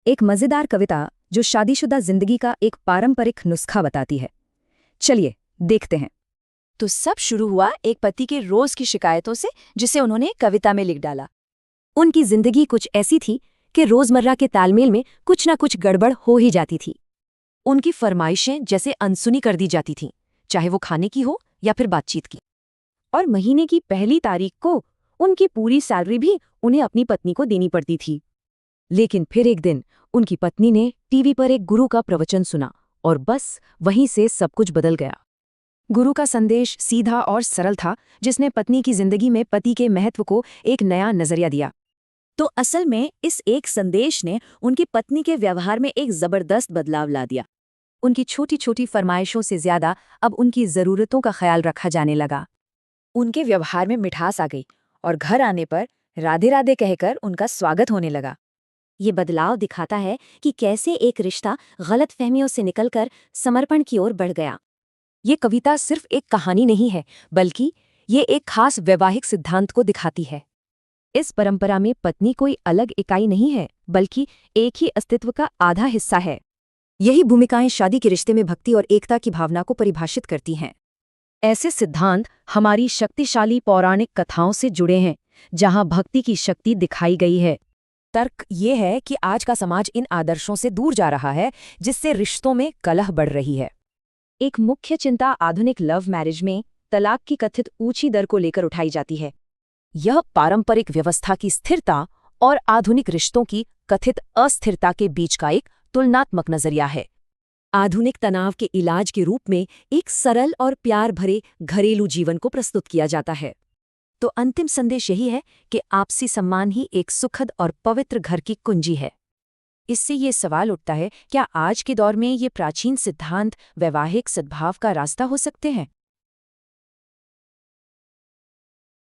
एक मजेदार कविता जो शादीशुदा जिंदगी का एक पारंपरिक नुस्खा बताती है। चलिए देखते हैं। तो सब शुरू हुआ एक पति के रोज की शिकायतों से, जिसे उन्होंने कविता में लिख डाला। उनकी जिंदगी कुछ ऐसी थी कि रोजमर्रा के तालमेल में कुछ ना कुछ गड़बड़ हो ही जाती थी। उनकी फरमाइशें जैसे अनसुनी कर दी जाती थीं, चाहे वो खाने की हो या फिर बातचीत की। और महीने की पहली तारीख को उनकी पूरी सैलरी भी उन्हें अपनी पत्नी को देनी पड़ती थी। लेकिन फिर एक दिन उनकी पत्नी ने टीवी पर एक गुरु का प्रवचन सुना और बस वहीं से सब कुछ बदल गया। गुरु का संदेश सीधा और सरल था, जिसने पत्नी की जिंदगी में पति के महत्व को एक नया नजरिया दिया। तो असल में इस एक संदेश ने उनकी पत्नी के व्यवहार में एक जबरदस्त बदलाव ला दिया। उनकी छोटी छोटी फरमाइशों से ज्यादा अब उनकी जरूरतों का ख्याल रखा जाने लगा। उनके व्यवहार में मिठास आ गई और घर आने पर राधे राधे कहकर उनका स्वागत होने लगा। ये बदलाव दिखाता है कि कैसे एक रिश्ता गलतफहमियों से निकलकर समर्पण की ओर बढ़ गया। ये कविता सिर्फ एक कहानी नहीं है, बल्कि ये एक खास वैवाहिक सिद्धांत को दिखाती है। इस परंपरा में पत्नी कोई अलग इकाई नहीं है, बल्कि एक ही अस्तित्व का आधा हिस्सा है। यही भूमिकाएं शादी के रिश्ते में भक्ति और एकता की भावना को परिभाषित करती हैं। ऐसे सिद्धांत हमारी शक्तिशाली पौराणिक कथाओं से जुड़े हैं, जहां भक्ति की शक्ति दिखाई गई है। तर्क ये है कि आज का समाज इन आदर्शों से दूर जा रहा है, जिससे रिश्तों में कलह बढ़ रही है। एक मुख्य चिंता आधुनिक लव मैरिज में तलाक की कथित ऊंची दर को लेकर उठाई जाती है। यह पारंपरिक व्यवस्था की स्थिरता और आधुनिक रिश्तों की कथित अस्थिरता के बीच का एक तुलनात्मक नजरिया है। आधुनिक तनाव के इलाज के रूप में एक सरल और प्यार भरे घरेलू जीवन को प्रस्तुत किया जाता है। तो अंतिम संदेश यही है कि आपसी सम्मान ही एक सुखद और पवित्र घर की कुंजी है। इससे ये सवाल उठता है, क्या आज के दौर में ये प्राचीन सिद्धांत वैवाहिक सद्भाव का रास्ता हो सकते हैं?